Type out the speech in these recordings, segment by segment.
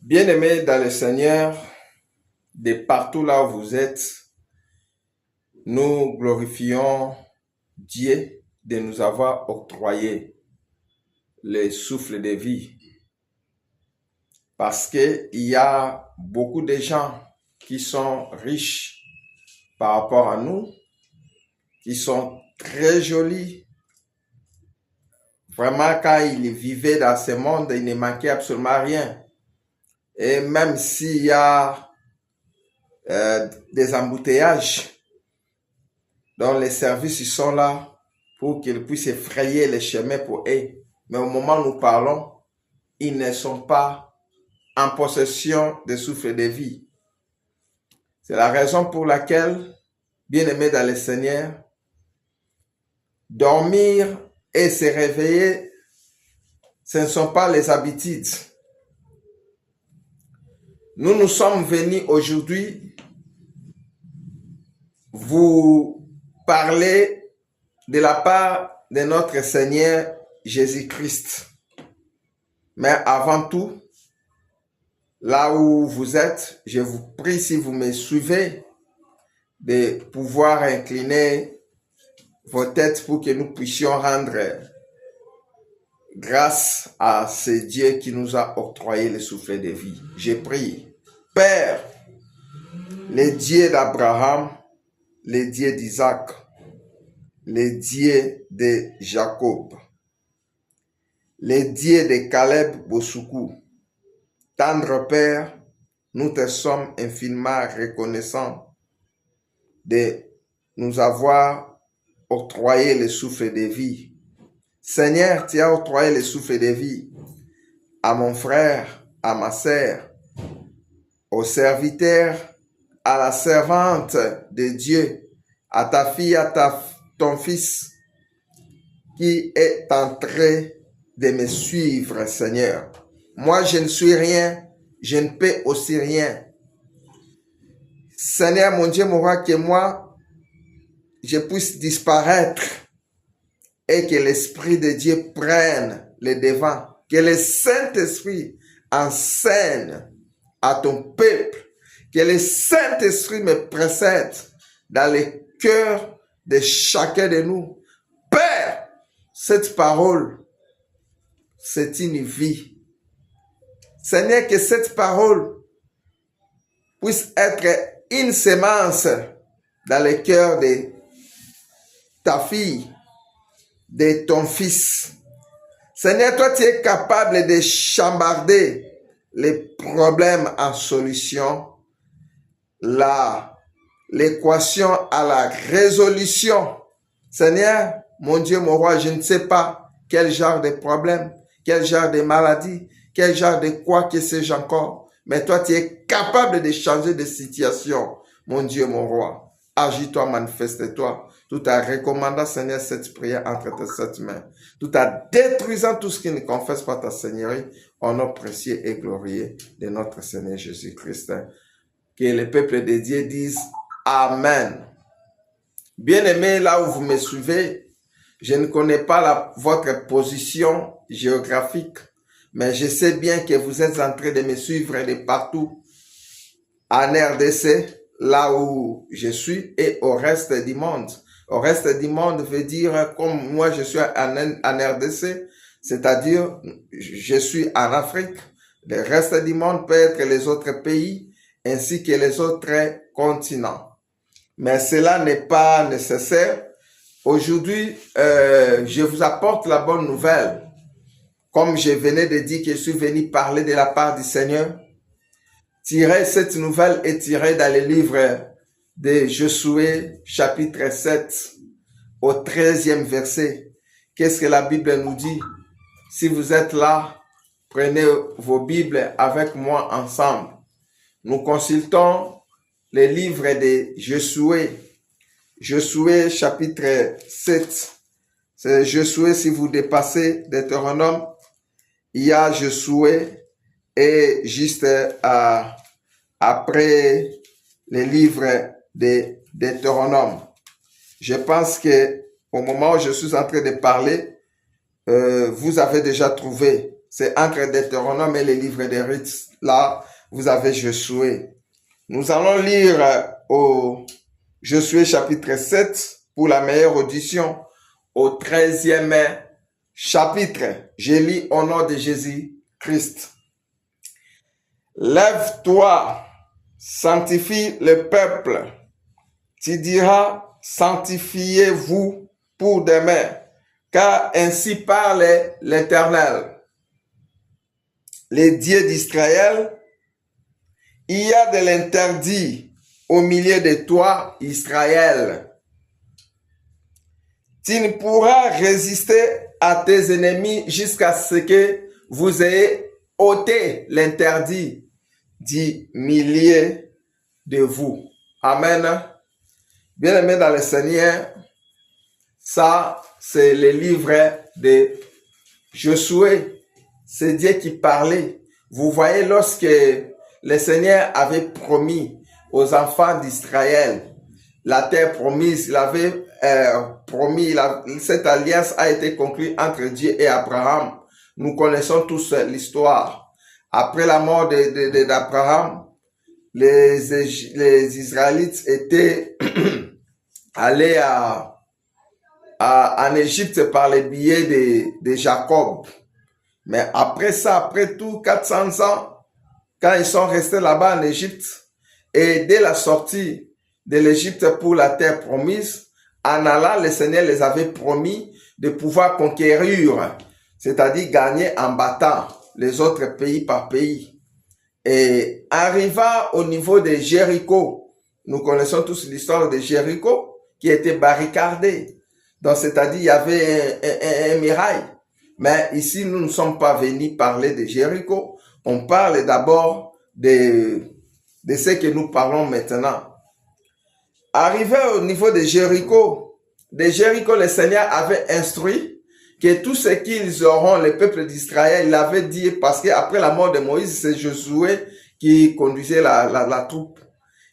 Bien-aimés dans le Seigneur, de partout là où vous êtes, nous glorifions Dieu de nous avoir octroyé le souffle de vie. Parce qu'il y a beaucoup de gens qui sont riches par rapport à nous, qui sont très jolis. Vraiment, quand ils vivaient dans ce monde, il ne manquait absolument rien. Et même s'il y a des embouteillages, dont les services ils sont là pour qu'ils puissent effrayer les chemins pour eux. Mais au moment où nous parlons, ils ne sont pas en possession des souffles de vie. C'est la raison pour laquelle, bien-aimés dans le Seigneur, dormir et se réveiller, ce ne sont pas les habitudes. Nous sommes venus aujourd'hui vous parler de la part de notre Seigneur Jésus-Christ. Mais avant tout, là où vous êtes, je vous prie, si vous me suivez, de pouvoir incliner vos têtes pour que nous puissions rendre grâce à ce Dieu qui nous a octroyé le souffle de vie. Je prie. Père, le Dieu d'Abraham, le Dieu d'Isaac, le Dieu de Jacob, le Dieu de Caleb Bossoukou, tendre Père, nous te sommes infiniment reconnaissants de nous avoir octroyé le souffle de vie. Seigneur, tu as octroyé le souffle de vie à mon frère, à ma sœur, au serviteur, à la servante de Dieu, à ta fille, à ton fils qui est en train de me suivre, Seigneur. Moi, je ne suis rien, je ne peux aussi rien. Seigneur, mon Dieu, mon roi, que moi, je puisse disparaître et que l'Esprit de Dieu prenne le devant, que le Saint-Esprit enseigne à ton peuple, que le Saint-Esprit me précède dans le cœur de chacun de nous. Père, cette parole, c'est une vie. Seigneur, que cette parole puisse être une semence dans le cœur de ta fille, de ton fils. Seigneur, toi, tu es capable de chambarder les problèmes en solution, l'équation à la résolution. Seigneur, mon Dieu, mon roi, je ne sais pas quel genre de problème, quel genre de maladie, quel genre de quoi que sais-je encore. Mais toi, tu es capable de changer de situation, mon Dieu, mon roi. Agis-toi, manifeste-toi, tout en recommandant, Seigneur, cette prière entre tes sept mains, tout en détruisant tout ce qui ne confesse pas ta Seigneurie, au nom précieux et glorieux de notre Seigneur Jésus-Christ. Que le peuple de Dieu dise Amen. Bien-aimés, là où vous me suivez, je ne connais pas votre position géographique, mais je sais bien que vous êtes en train de me suivre de partout en RDC, là où je suis, et au reste du monde. Au reste du monde veut dire, comme moi je suis en RDC, c'est-à-dire je suis en Afrique. Le reste du monde peut être les autres pays ainsi que les autres continents. Mais cela n'est pas nécessaire. Aujourd'hui, je vous apporte la bonne nouvelle. Comme je venais de dire que je suis venu parler de la part du Seigneur, cette nouvelle est tirée dans le livre de Josué, chapitre 7, au 13e verset. Qu'est-ce que la Bible nous dit? Si vous êtes là, prenez vos Bibles avec moi ensemble. Nous consultons le livre de Josué. Josué, chapitre 7. C'est Josué, si vous dépassez Deutéronome, il y a Josué et juste après le livre de Deutéronome. Je pense que au moment où je suis en train de parler, vous avez déjà trouvé C'est entre Deutéronome et les livres des rites. Là, vous avez Josué. Nous allons lire au Josué chapitre 7 pour la meilleure audition, au 13e chapitre. Je lis au nom de Jésus-Christ. Lève-toi, sanctifie le peuple. Tu diras, sanctifiez-vous pour demain, car ainsi parle l'Éternel. Les dieux d'Israël, il y a de l'interdit au milieu de toi, Israël. Tu ne pourras résister à tes ennemis jusqu'à ce que vous ayez ôté l'interdit du milieu de vous. Amen. Bien-aimés dans le Seigneur, ça, c'est le livre de Josué. C'est Dieu qui parlait. Vous voyez, lorsque le Seigneur avait promis aux enfants d'Israël la terre promise, il avait promis, cette alliance a été conclue entre Dieu et Abraham. Nous connaissons tous l'histoire. Après la mort d'Abraham, les Israélites étaient allés en Égypte par les biais de Jacob. Mais après ça, après tout, 400 ans, quand ils sont restés là-bas en Égypte, et dès la sortie de l'Égypte pour la terre promise, en allant, le Seigneur les avait promis de pouvoir conquérir, c'est-à-dire gagner en battant les autres pays par pays. Et arrivant au niveau de Jéricho, nous connaissons tous l'histoire de Jéricho qui était barricadé. Donc, c'est-à-dire, il y avait un mirail. Mais ici, nous ne sommes pas venus parler de Jéricho. On parle d'abord de ce que nous parlons maintenant. Arrivé au niveau de Jéricho, le Seigneur avait instruit que tout ce qu'ils auront, le peuple d'Israël, il avait dit, parce qu'après la mort de Moïse, c'est Josué qui conduisait la troupe.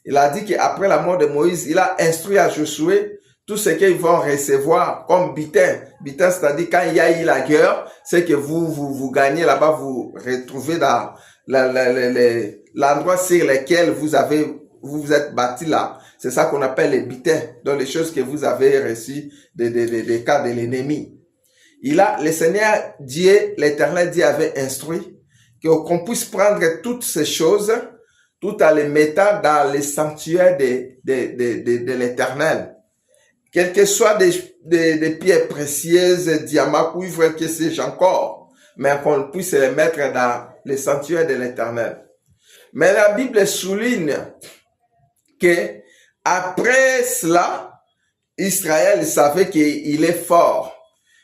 Il a dit qu'après la mort de Moïse, il a instruit à Josué tout ce qu'ils vont recevoir comme butin. Butin, c'est-à-dire quand il y a eu la guerre, c'est que vous gagnez là-bas, vous retrouvez dans l'endroit sur lequel vous êtes bâti là. C'est ça qu'on appelle les butins, donc les choses que vous avez reçues des cas de l'ennemi. Le Seigneur Dieu, l'Éternel Dieu avait instruit qu'on puisse prendre toutes ces choses, tout en les mettant dans les sanctuaires de l'Éternel. Quelles que soient des pierres précieuses, diamants, cuivre, que sais-je encore, mais qu'on puisse les mettre dans les sanctuaires de l'Éternel. Mais la Bible souligne que après cela, Israël savait qu'il est fort.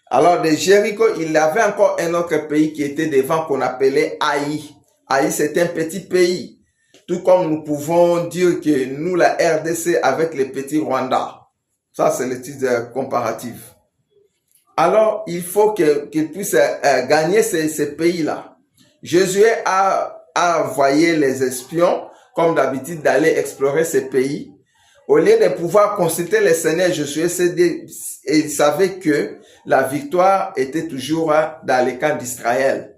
Alors de Jéricho, il y avait encore un autre pays qui était devant qu'on appelait Haï. Haï, c'est un petit pays. Tout comme nous pouvons dire que nous, la RDC, avec les petits Rwanda. Ça, c'est le titre comparatif. Alors, il faut qu'il puisse gagner ces pays-là. Josué a envoyé les espions, comme d'habitude, d'aller explorer ces pays. Au lieu de pouvoir consulter le Seigneur, Josué, il savait que la victoire était toujours dans les camps d'Israël.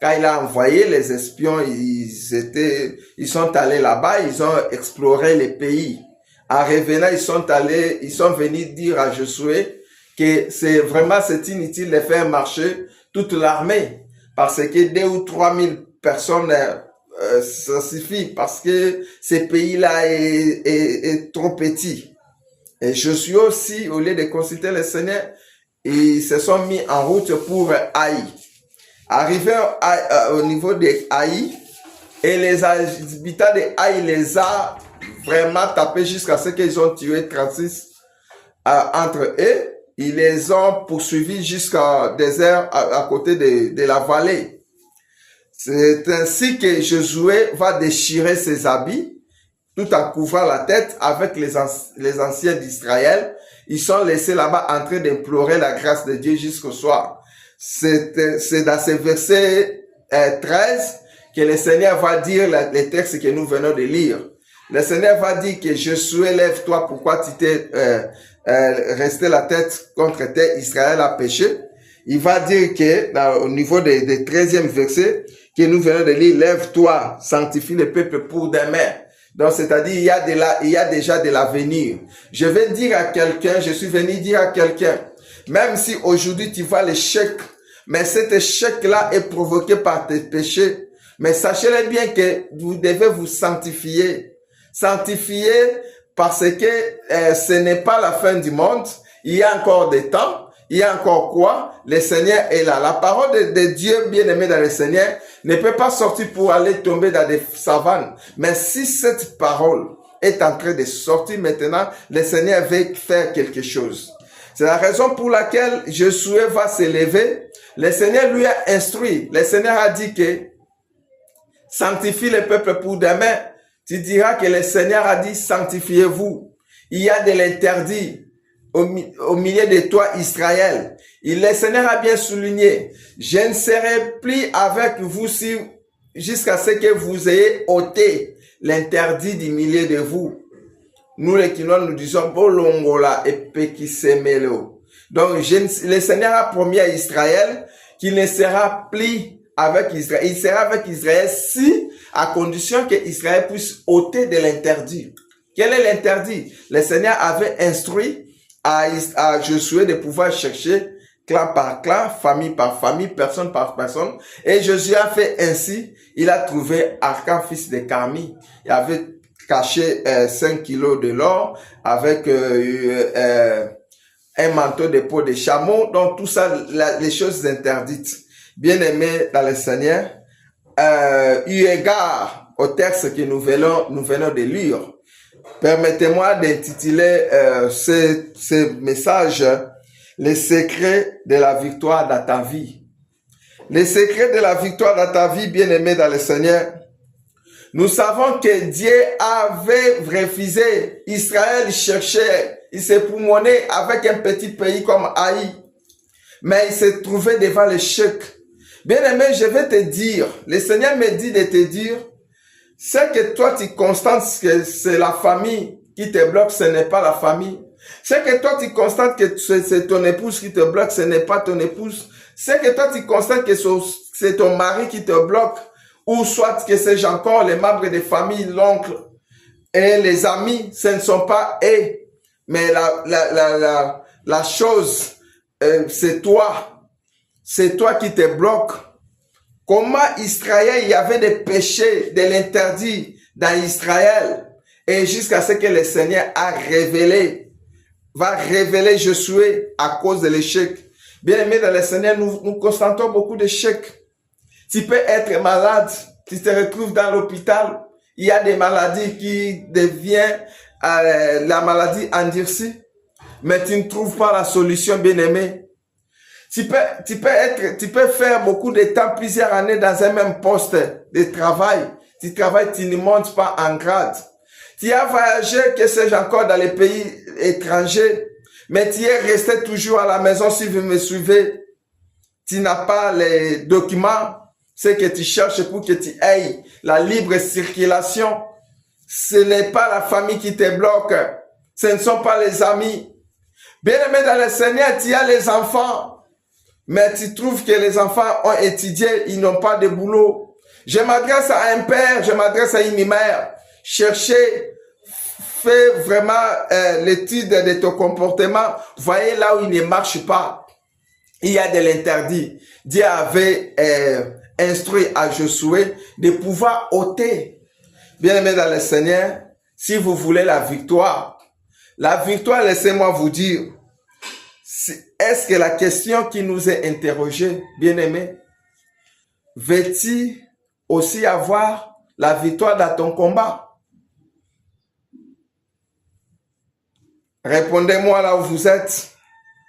Quand il a envoyé les espions, ils sont allés là-bas, ils ont exploré les pays. En revenant, ils sont venus dire à Josué que c'est inutile de faire marcher toute l'armée. Parce que 2 ou 3 000 personnes, ça suffit. Parce que ce pays-là est trop petit. Et Josué aussi, au lieu de consulter le Seigneur, ils se sont mis en route pour Haï. Arrivé au niveau de Haï, et les habitants de Haï les a vraiment tapés jusqu'à ce qu'ils ont tué 36 entre eux. Ils les ont poursuivis jusqu'au désert à côté de la vallée. C'est ainsi que Josué va déchirer ses habits tout en couvrant la tête avec les anciens d'Israël. Ils sont laissés là-bas en train d'implorer la grâce de Dieu jusqu'au soir. C'est dans ce verset 13 que le Seigneur va dire les textes que nous venons de lire. Le Seigneur va dire que Josué, lève-toi, pourquoi tu t'es resté la tête contre terre, Israël a péché. il va dire que, au niveau des 13e versets, que nous venons de lire, lève-toi, sanctifie le peuple pour demain. Donc, c'est-à-dire, il y a déjà de l'avenir. Je vais dire à quelqu'un, je suis venu dire à quelqu'un, même si aujourd'hui tu vois l'échec, mais cet échec-là est provoqué par tes péchés, mais sachez-le bien que vous devez vous sanctifier. Sanctifier parce que ce n'est pas la fin du monde, il y a encore des temps. Il y a encore quoi? Le Seigneur est là. La parole de Dieu, bien-aimé dans le Seigneur, ne peut pas sortir pour aller tomber dans des savanes. Mais si cette parole est en train de sortir maintenant, le Seigneur veut faire quelque chose. C'est la raison pour laquelle Josué va se lever. Le Seigneur lui a instruit. Le Seigneur a dit que sanctifie le peuple pour demain. Tu diras que le Seigneur a dit sanctifiez-vous. Il y a de l'interdit au milieu de toi, Israël. Et le Seigneur a bien souligné, je ne serai plus avec vous jusqu'à ce que vous ayez ôté l'interdit du milieu de vous. Nous, les Kinois, nous disons, Bolongola et Pekisemelo. Donc, le Seigneur a promis à Israël qu'il ne sera plus avec Israël. Il sera avec Israël à condition que Israël puisse ôter de l'interdit. Quel est l'interdit? Le Seigneur avait instruit à Josué de pouvoir chercher clan par clan, famille par famille, personne par personne. Et Josué a fait ainsi. Il a trouvé Arcan, fils de Carmi. Il avait caché 5 kilos de l'or avec un manteau de peau de chameau. Donc tout ça, les choses interdites. Bien-aimés dans le Seigneur, eu égard au texte que nous venons de lire, permettez-moi d'intituler ce message « Les secrets de la victoire dans ta vie ». Les secrets de la victoire dans ta vie, bien-aimé dans le Seigneur. Nous savons que Dieu avait refusé. Israël cherchait, il s'est poumonné avec un petit pays comme Haï. Mais il s'est trouvé devant l'échec. Bien-aimé, je vais te dire, le Seigneur me dit de te dire, c'est que toi tu constates que c'est la famille qui te bloque, ce n'est pas la famille. C'est que toi tu constates que c'est ton épouse qui te bloque, ce n'est pas ton épouse. C'est que toi tu constates que c'est ton mari qui te bloque, ou soit que c'est encore les membres de famille, l'oncle et les amis, ce ne sont pas eux. Mais la chose, c'est toi. C'est toi qui te bloque. Comment Israël, il y avait des péchés, de l'interdit dans Israël. Et jusqu'à ce que le Seigneur va révéler Josué à cause de l'échec. Bien aimé dans le Seigneur, nous constatons beaucoup d'échecs. Tu peux être malade, tu te retrouves dans l'hôpital. Il y a des maladies qui deviennent la maladie endurcie. Mais tu ne trouves pas la solution, bien aimé. Tu peux faire beaucoup de temps, plusieurs années dans un même poste de travail. Tu travailles, tu ne montes pas en grade. Tu as voyagé, que sais-je encore, dans les pays étrangers, mais tu es resté toujours à la maison si vous me suivez. Tu n'as pas les documents, ce que tu cherches pour que tu aies la libre circulation. Ce n'est pas la famille qui te bloque. Ce ne sont pas les amis. Bien aimé dans le Seigneur, tu as les enfants. Mais tu trouves que les enfants ont étudié, ils n'ont pas de boulot. Je m'adresse à un père, je m'adresse à une mère. Cherchez, fais vraiment l'étude de ton comportement. Voyez là où il ne marche pas. Il y a de l'interdit. Dieu avait instruit à Josué de pouvoir ôter. Bien-aimé dans le Seigneur, si vous voulez la victoire, laissez-moi vous dire, est-ce que la question qui nous est interrogée, bien-aimé, veux-tu aussi avoir la victoire dans ton combat? Répondez-moi là où vous êtes.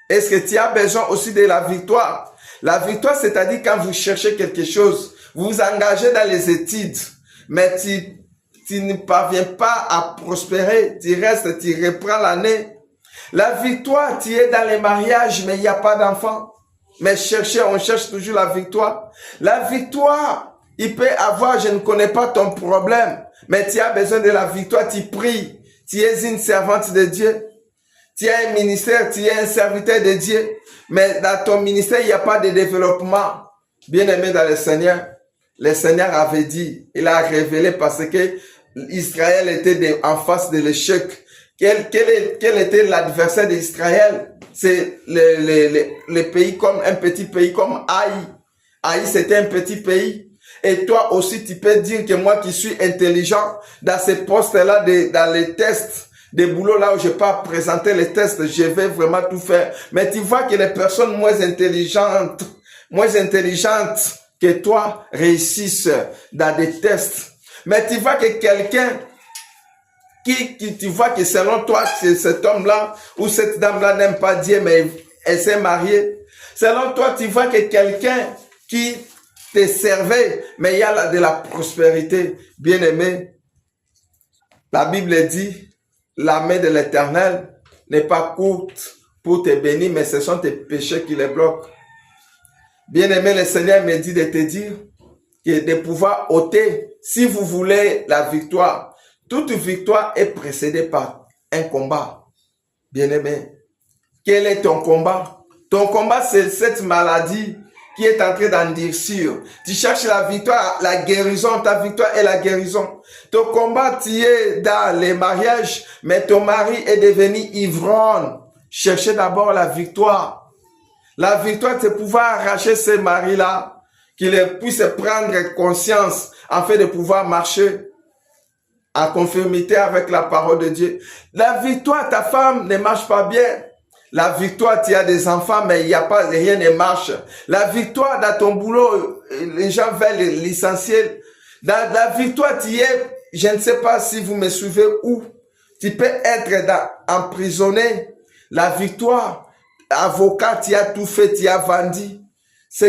Est-ce que tu as besoin aussi de la victoire? La victoire, c'est-à-dire quand vous cherchez quelque chose, vous vous engagez dans les études, mais tu ne parviens pas à prospérer, tu restes, tu reprends l'année. La victoire, tu es dans les mariages, mais il n'y a pas d'enfant. Mais on cherche toujours la victoire. La victoire, il peut avoir, je ne connais pas ton problème, mais tu as besoin de la victoire, tu pries, tu es une servante de Dieu. Tu as un ministère, tu es un serviteur de Dieu, mais dans ton ministère, il n'y a pas de développement. Bien-aimé dans le Seigneur avait dit, il a révélé parce que Israël était en face de l'échec. Quel était l'adversaire d'Israël? C'est le pays comme un petit pays comme Haï. Haï, c'était un petit pays. Et toi aussi, tu peux dire que moi qui suis intelligent, dans ces postes-là, dans les tests, des boulots là où je peux présenter les tests, je vais vraiment tout faire. Mais tu vois que les personnes moins intelligentes que toi réussissent dans des tests. Mais tu vois que quelqu'un tu vois que selon toi, cet homme-là ou cette dame-là n'aime pas Dieu, mais elle s'est mariée. Selon toi, tu vois que quelqu'un qui te servait, mais il y a de la prospérité. Bien-aimé, la Bible dit, la main de l'Éternel n'est pas courte pour te bénir, mais ce sont tes péchés qui les bloquent. Bien-aimé, le Seigneur me dit de te dire que de pouvoir ôter, si vous voulez la victoire, toute victoire est précédée par un combat. Bien-aimé, quel est ton combat? Ton combat, c'est cette maladie qui est en train d'endurcir. Tu cherches la victoire, la guérison. Ta victoire est la guérison. Ton combat, tu es dans les mariages, mais ton mari est devenu ivrogne. Cherchez d'abord la victoire. La victoire, c'est pouvoir arracher ce mari-là, qu'il puisse prendre conscience afin de pouvoir marcher en conformité avec la parole de Dieu. La victoire, ta femme ne marche pas bien. La victoire, tu as des enfants, mais il n'y a pas, rien ne marche. La victoire dans ton boulot, les gens veulent licencier. Dans la victoire, tu es, je ne sais pas si vous me suivez où. Tu peux être emprisonné. La victoire, avocat, tu as tout fait, tu as vendu ce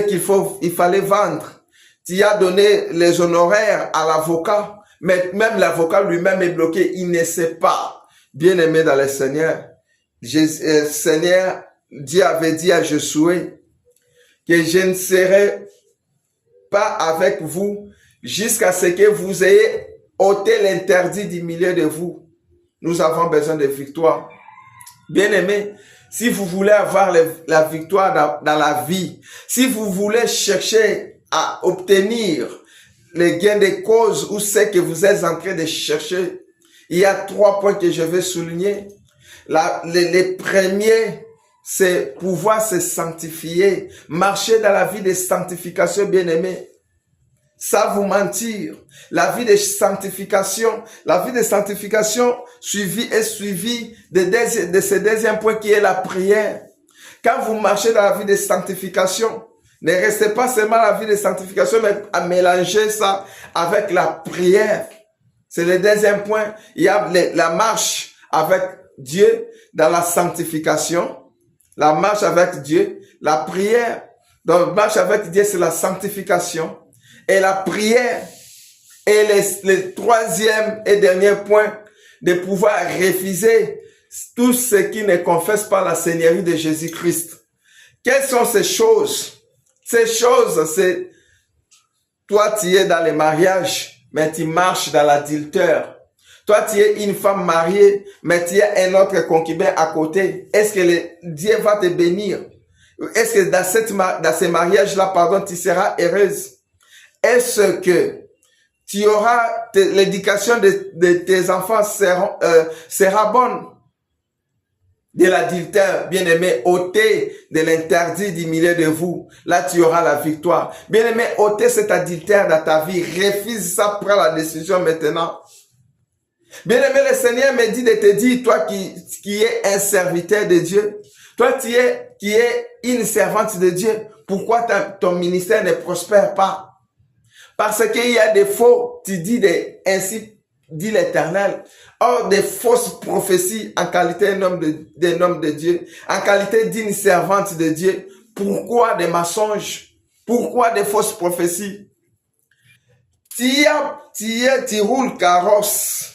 il fallait vendre. Tu as donné les honoraires à l'avocat, mais même l'avocat lui-même est bloqué, il ne sait pas. Bien-aimé dans le Seigneur, Seigneur, Dieu avait dit à Josué que je ne serai pas avec vous jusqu'à ce que vous ayez ôté l'interdit du milieu de vous. Nous avons besoin de victoire. Bien-aimé, si vous voulez avoir la victoire dans la vie, si vous voulez chercher à obtenir les gains de cause ou ce que vous êtes en train de chercher, il y a 3 points que je vais souligner. Les premiers, c'est pouvoir se sanctifier, marcher dans la vie de sanctification, bien-aimé. Ça vous mentir. La vie de sanctification suivie de ce deuxième point qui est la prière. Quand vous marchez dans la vie de sanctification, ne restez pas seulement dans la vie de sanctification, mais à mélanger ça avec la prière. C'est le deuxième point. Il y a la marche avec Dieu dans la sanctification, la marche avec Dieu, la prière. Donc, marche avec Dieu, c'est la sanctification. Et la prière est le troisième et dernier point de pouvoir refuser tout ce qui ne confesse pas la Seigneurie de Jésus-Christ. Quelles sont ces choses? Ces choses, c'est toi, tu es dans le mariage, mais tu marches dans l'adultère. Toi, tu es une femme mariée, mais tu as un autre concubin à côté. Est-ce que Dieu va te bénir? Est-ce que dans ce mariage-là, tu seras heureuse? Est-ce que tu auras l'éducation de tes enfants sera bonne? De l'adultère, bien-aimé, ôtez de l'interdit du milieu de vous. Là, tu auras la victoire. Bien-aimé, ôtez cet adultère dans ta vie. Refuse ça, prends la décision maintenant. Bien-aimé, le Seigneur me dit de te dire, toi qui es un serviteur de Dieu, toi qui es une servante de Dieu, pourquoi ton ministère ne prospère pas? Parce qu'il y a des faux, tu dis ainsi dit l'Éternel. Or, des fausses prophéties en qualité d'un homme de Dieu, en qualité d'une servante de Dieu. Pourquoi des mensonges? Pourquoi des fausses prophéties? Tu roules carrosse.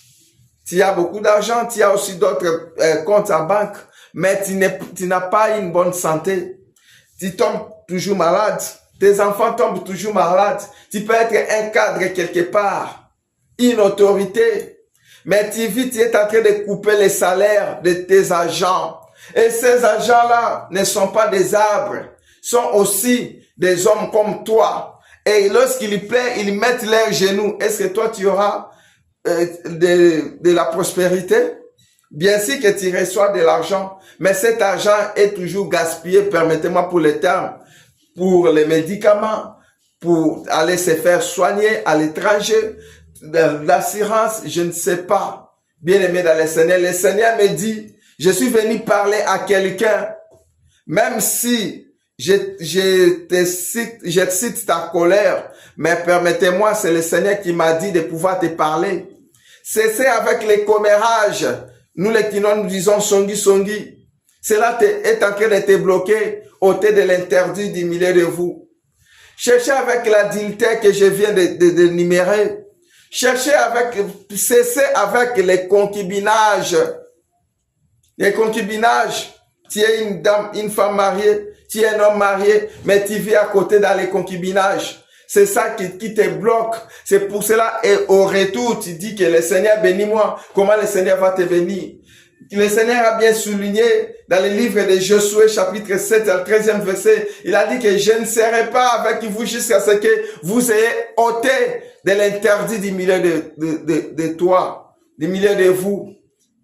Tu as beaucoup d'argent, tu as aussi d'autres comptes en banque, mais tu n'as pas une bonne santé. Tu tombes toujours malade. Tes enfants tombent toujours malades. Tu peux être un cadre quelque part, une autorité, mais tu es en train de couper les salaires de tes agents. Et ces agents-là ne sont pas des arbres, sont aussi des hommes comme toi. Et lorsqu'il plaît, ils mettent leurs genoux. Est-ce que toi, tu auras de la prospérité? Bien sûr que tu reçois de l'argent, mais cet argent est toujours gaspillé, permettez-moi pour les termes, pour les médicaments, pour aller se faire soigner à l'étranger, l'assurance, je ne sais pas. Bien-aimé dans le Seigneur me dit, je suis venu parler à quelqu'un, même si je cite ta colère, mais permettez-moi, c'est le Seigneur qui m'a dit de pouvoir te parler. Cessez avec les commérages. Nous les Kinois, nous disons songi songi. Cela est en train de te bloquer ôtez de l'interdit du milieu de vous. Cherchez avec l'adultère que je viens de numérer. Cessez avec les concubinages. Les concubinages, tu es une dame, une femme mariée, tu es un homme marié, mais tu vis à côté dans les concubinages. C'est ça qui te bloque. C'est pour cela, et au retour, tu dis que le Seigneur bénis-moi. Comment le Seigneur va te bénir? Le Seigneur a bien souligné dans le livre de Josué, chapitre 7, le 13e verset. Il a dit que je ne serai pas avec vous jusqu'à ce que vous ayez ôté de l'interdit du milieu de toi, du milieu de vous.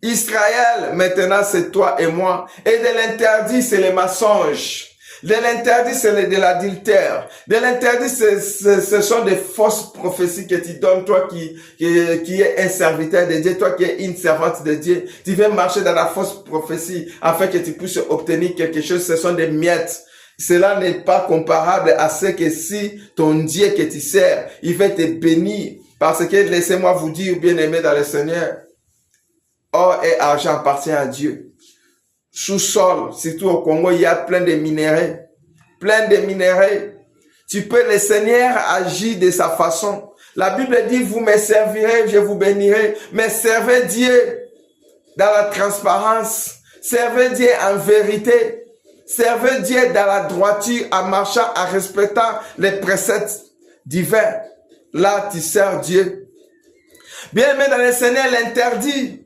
Israël, maintenant, c'est toi et moi. Et de l'interdit, c'est les mensonges. De l'interdit, c'est de l'adultère. De l'interdit, ce sont des fausses prophéties que tu donnes, toi qui es un serviteur de Dieu, toi qui es une servante de Dieu. Tu viens marcher dans la fausse prophétie afin que tu puisses obtenir quelque chose. Ce sont des miettes. Cela n'est pas comparable à ce que si ton Dieu que tu sers, il va te bénir. Parce que laissez-moi vous dire, bien-aimés dans le Seigneur, or et argent appartient à Dieu. Sous-sol, surtout au Congo, il y a plein de minéraux. Plein de minéraux. Tu peux, le Seigneur agir de sa façon. La Bible dit, vous me servirez, je vous bénirai. Mais servez Dieu dans la transparence. Servez Dieu en vérité. Servez Dieu dans la droiture, en marchant, en respectant les préceptes divins. Là, tu sers Dieu. Bien aimé dans le Seigneur, l'interdit.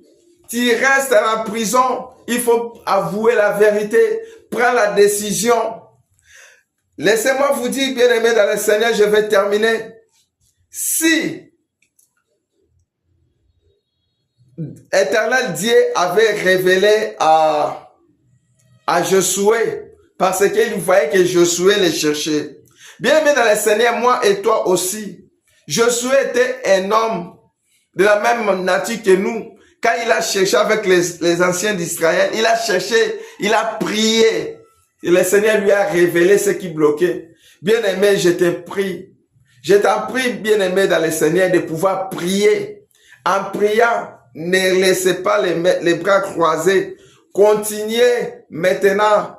Tu restes en prison. Il faut avouer la vérité, prends la décision. Laissez-moi vous dire, bien-aimés dans le Seigneur, je vais terminer. Si Éternel Dieu avait révélé à Josué, parce qu'il voyait que Josué les cherchait. Bien-aimés dans le Seigneur, moi et toi aussi, Josué était un homme de la même nature que nous. Quand il a cherché avec les anciens d'Israël, il a cherché, il a prié. Et le Seigneur lui a révélé ce qui bloquait. Bien-aimé, je te prie. Je t'en prie, bien-aimé dans le Seigneur, de pouvoir prier. En priant, ne laissez pas les bras croisés. Continuez maintenant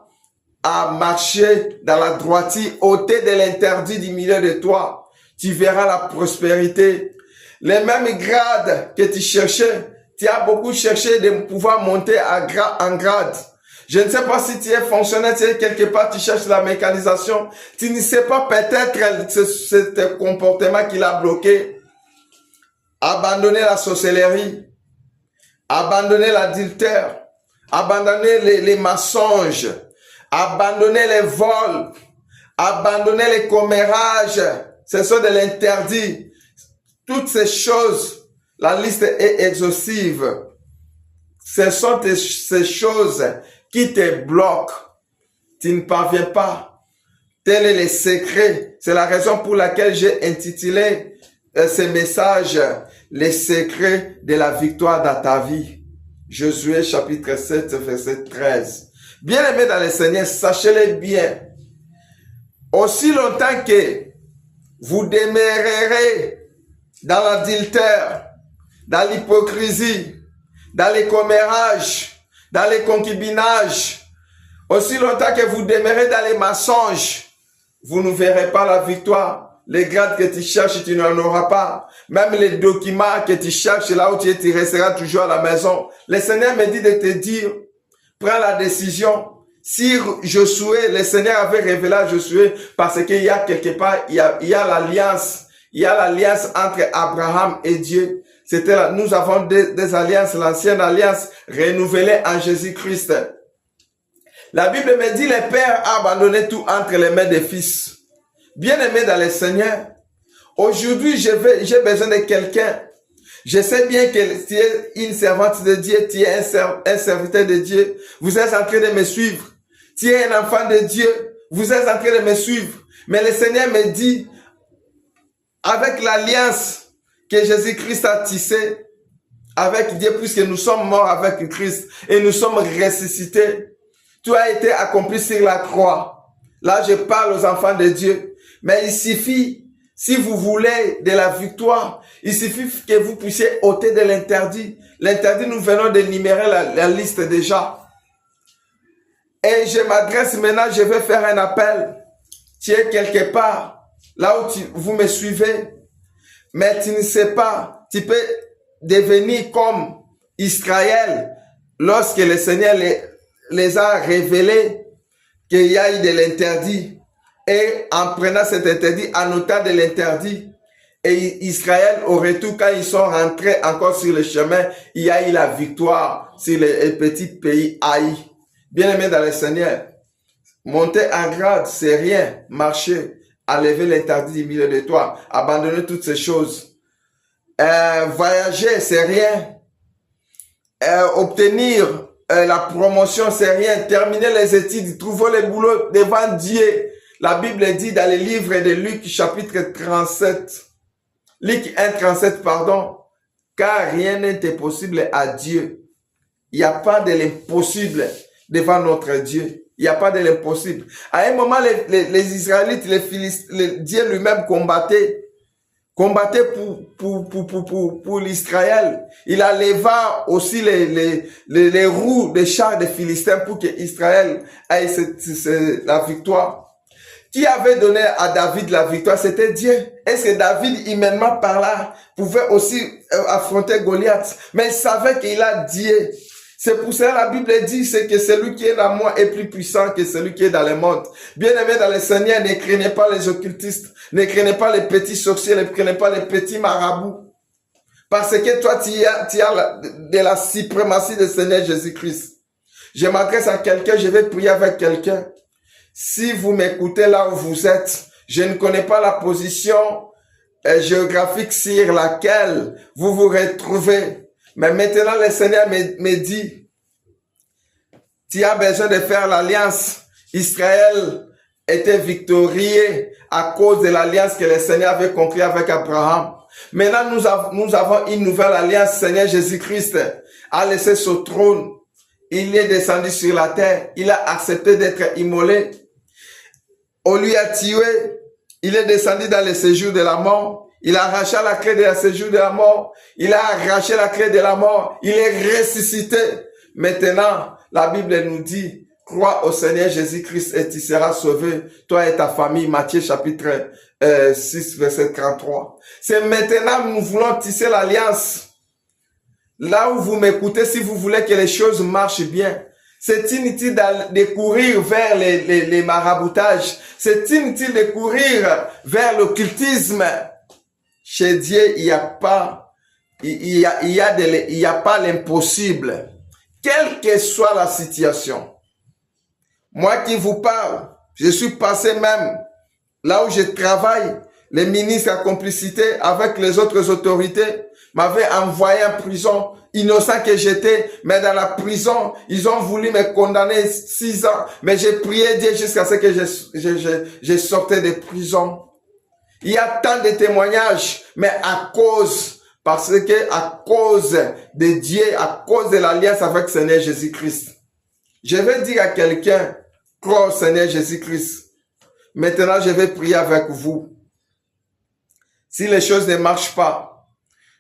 à marcher dans la droiture, ôter de l'interdit du milieu de toi. Tu verras la prospérité. Les mêmes grades que tu cherchais, tu as beaucoup cherché de pouvoir monter en grade. Je ne sais pas si tu es fonctionnaire, tu es quelque part, tu cherches la mécanisation. Tu ne sais pas peut-être ce comportement qui l'a bloqué. Abandonner la sorcellerie. Abandonner l'adultère. Abandonner les mensonges. Abandonner les vols. Abandonner les commérages. Ce sont de l'interdit. Toutes ces choses. La liste est exhaustive. Ce sont ces choses qui te bloquent. Tu ne parviens pas. Tel est le secret. C'est la raison pour laquelle j'ai intitulé ce message « Les secrets de la victoire dans ta vie ». Josué chapitre 7, verset 13. Bien-aimés dans le Seigneur, sachez-le bien. Aussi longtemps que vous demeurerez dans l'adultère, dans l'hypocrisie, dans les commérages, dans les concubinages, aussi longtemps que vous demeurez dans les mensonges, vous ne verrez pas la victoire. Les grades que tu cherches, tu n'en auras pas. Même les documents que tu cherches, là où tu es, tu resteras toujours à la maison. Le Seigneur me dit de te dire, prends la décision. Si Josué, le Seigneur avait révélé à Josué, parce qu'il y a quelque part, il y a l'alliance. Il y a l'alliance entre Abraham et Dieu. Nous avons des alliances, l'ancienne alliance renouvelée en Jésus-Christ. La Bible me dit, les pères ont abandonné tout entre les mains des fils. Bien-aimés dans le Seigneur, aujourd'hui, j'ai besoin de quelqu'un. Je sais bien que tu es une servante de Dieu, tu es un serviteur de Dieu. Vous êtes en train de me suivre. Tu es un enfant de Dieu. Vous êtes en train de me suivre. Mais le Seigneur me dit, avec l'alliance que Jésus-Christ a tissée avec Dieu, puisque nous sommes morts avec Christ et nous sommes ressuscités, tout a été accompli sur la croix. Là, je parle aux enfants de Dieu. Mais il suffit, si vous voulez de la victoire, il suffit que vous puissiez ôter de l'interdit. L'interdit, nous venons d'énumérer la liste déjà. Et je m'adresse maintenant, je vais faire un appel. Tu es quelque part, là où vous me suivez, mais tu ne sais pas, tu peux devenir comme Israël lorsque le Seigneur les a révélés qu'il y a eu de l'interdit. Et en prenant cet interdit, en notant de l'interdit, et Israël, au retour, quand ils sont rentrés encore sur le chemin, il y a eu la victoire sur les petits pays haïs. Bien-aimés dans le Seigneur, monter en grade, c'est rien. Marcher, enlever l'interdit du milieu de toi, abandonner toutes ces choses. Voyager, c'est rien. Obtenir la promotion, c'est rien. Terminer les études, trouver le boulot devant Dieu. La Bible dit dans le livre de Luc, chapitre 37, Luc 1, 37, pardon, car rien n'est impossible à Dieu. Il n'y a pas de l'impossible devant notre Dieu. Il n'y a pas de l'impossible. À un moment, les Israélites, Dieu lui-même combattait pour l'Israël. Il enleva aussi les roues des chars des Philistins pour que Israël ait la victoire. Qui avait donné à David la victoire? C'était Dieu. Est-ce que David, humainement parlant, pouvait aussi affronter Goliath? Mais il savait qu'il a Dieu. C'est pour ça que la Bible dit, c'est que celui qui est dans moi est plus puissant que celui qui est dans le monde. Bien-aimés dans le Seigneur, ne craignez pas les occultistes, ne craignez pas les petits sorciers, ne craignez pas les petits marabouts. Parce que toi, tu as de la suprématie du Seigneur Jésus-Christ. Je m'adresse à quelqu'un, je vais prier avec quelqu'un. Si vous m'écoutez là où vous êtes, je ne connais pas la position géographique sur laquelle vous vous retrouvez. Mais maintenant, le Seigneur me dit, tu as besoin de faire l'alliance. Israël était victorieux à cause de l'alliance que le Seigneur avait conclue avec Abraham. Maintenant, nous avons une nouvelle alliance. Seigneur Jésus-Christ a laissé son trône. Il est descendu sur la terre. Il a accepté d'être immolé. On lui a tué. Il est descendu dans le séjour de la mort. Il a arraché la clé de la séjour de la mort. Il a arraché la clé de la mort. Il est ressuscité. Maintenant, la Bible nous dit, crois au Seigneur Jésus-Christ et tu seras sauvé, toi et ta famille. Matthieu chapitre 6, verset 33. C'est maintenant nous voulons tisser l'alliance. Là où vous m'écoutez, si vous voulez que les choses marchent bien, c'est inutile de courir vers les maraboutages. C'est inutile de courir vers l'occultisme. Chez Dieu, il n'y a pas l'impossible. Quelle que soit la situation. Moi qui vous parle, je suis passé même là où je travaille. Les ministres à complicité avec les autres autorités m'avaient envoyé en prison, innocent que j'étais, mais dans la prison, ils ont voulu me condamner 6 ans. Mais j'ai prié Dieu jusqu'à ce que je sortais de prison. Il y a tant de témoignages, mais à cause de Dieu, à cause de l'alliance avec Seigneur Jésus-Christ. Je vais dire à quelqu'un, crois au Seigneur Jésus-Christ. Maintenant, je vais prier avec vous. Si les choses ne marchent pas,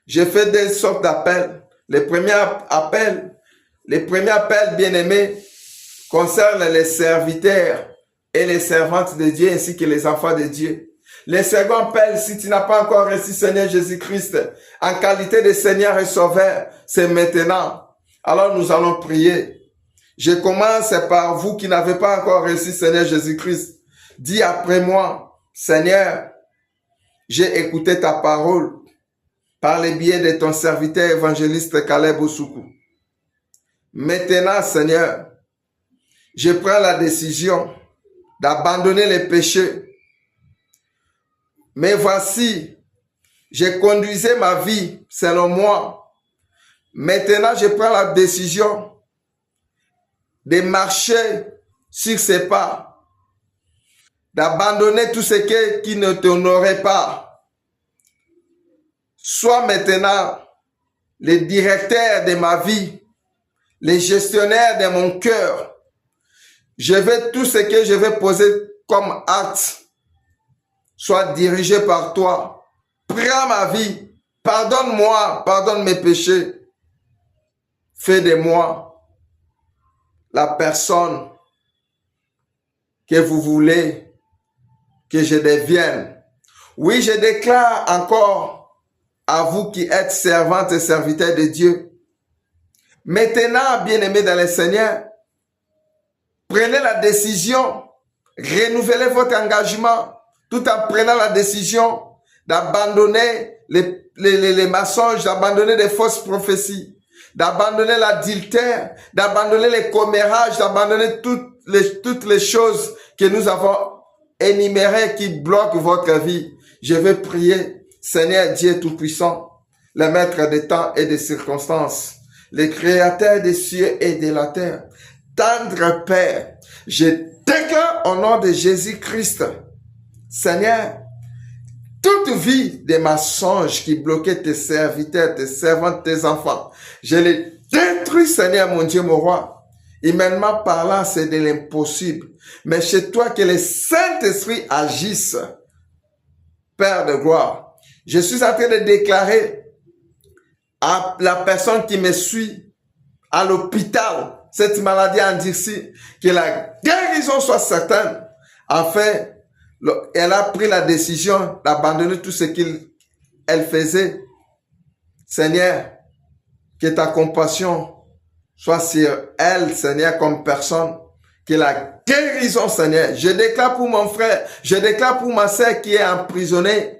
je fais des sortes d'appels. Le premier appel, bien-aimés, concerne les serviteurs et les servantes de Dieu ainsi que les enfants de Dieu. Le second appel, si tu n'as pas encore reçu Seigneur Jésus-Christ en qualité de Seigneur et Sauveur, c'est maintenant. Alors nous allons prier. Je commence par vous qui n'avez pas encore reçu Seigneur Jésus-Christ. Dis après moi, Seigneur, j'ai écouté ta parole par le biais de ton serviteur évangéliste Caleb Oussoukou. Maintenant, Seigneur, je prends la décision d'abandonner les péchés. Mais voici, j'ai conduisé ma vie selon moi. Maintenant, je prends la décision de marcher sur ses pas, d'abandonner tout ce qui ne t'honorait pas. Sois maintenant le directeur de ma vie, le gestionnaire de mon cœur. Je veux tout ce que je vais poser comme acte soit dirigé par toi. Prends ma vie. Pardonne-moi, pardonne mes péchés. Fais de moi la personne que vous voulez que je devienne. Oui, je déclare encore à vous qui êtes servantes et serviteurs de Dieu. Maintenant, bien-aimés dans le Seigneur, prenez la décision, renouvelez votre engagement tout en prenant la décision d'abandonner les mensonges, d'abandonner les fausses prophéties, d'abandonner l'adultère, d'abandonner les commérages, d'abandonner toutes les choses que nous avons énumérées qui bloquent votre vie. Je vais prier, Seigneur Dieu Tout-Puissant, le maître des temps et des circonstances, le créateur des cieux et de la terre, tendre Père, je déclare au nom de Jésus-Christ, Seigneur, toute vie de mensonges qui bloquaient tes serviteurs, tes servantes, tes enfants, je les détruis, Seigneur, mon Dieu, mon roi. Humainement parlant, c'est de l'impossible. Mais chez toi, que le Saint-Esprit agisse, Père de gloire. Je suis en train de déclarer à la personne qui me suit à l'hôpital, cette maladie endurcie, que la guérison soit certaine. Enfin, elle a pris la décision d'abandonner tout ce qu'elle faisait. Seigneur, que ta compassion soit sur elle, Seigneur, comme personne. Que la guérison, Seigneur, je déclare pour mon frère, je déclare pour ma sœur qui est emprisonnée,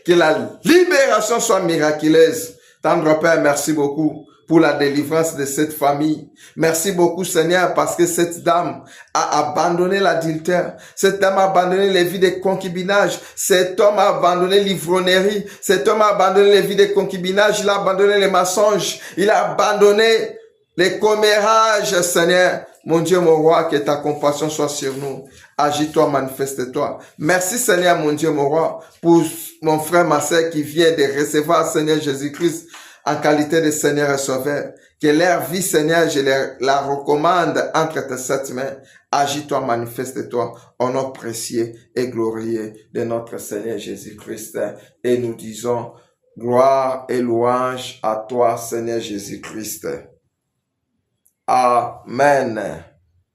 que la libération soit miraculeuse. Tendre Père, merci beaucoup pour la délivrance de cette famille. Merci beaucoup, Seigneur, parce que cette dame a abandonné l'adultère. Cette dame a abandonné les vies de concubinage. Cet homme a abandonné l'ivrognerie. Cet homme a abandonné les vies de concubinage. Il a abandonné les mensonges. Il a abandonné les commérages, Seigneur. Mon Dieu, mon roi, que ta compassion soit sur nous. Agis-toi, manifeste-toi. Merci, Seigneur, mon Dieu, mon roi, pour mon frère, ma sœur qui vient de recevoir, Seigneur Jésus-Christ, en qualité de Seigneur et Sauveur. Que leur vie, Seigneur, je la recommande entre tes sept mains. Agis-toi, manifeste-toi, au nom précieux et glorieux de notre Seigneur Jésus-Christ. Et nous disons, gloire et louange à toi, Seigneur Jésus-Christ. Amen.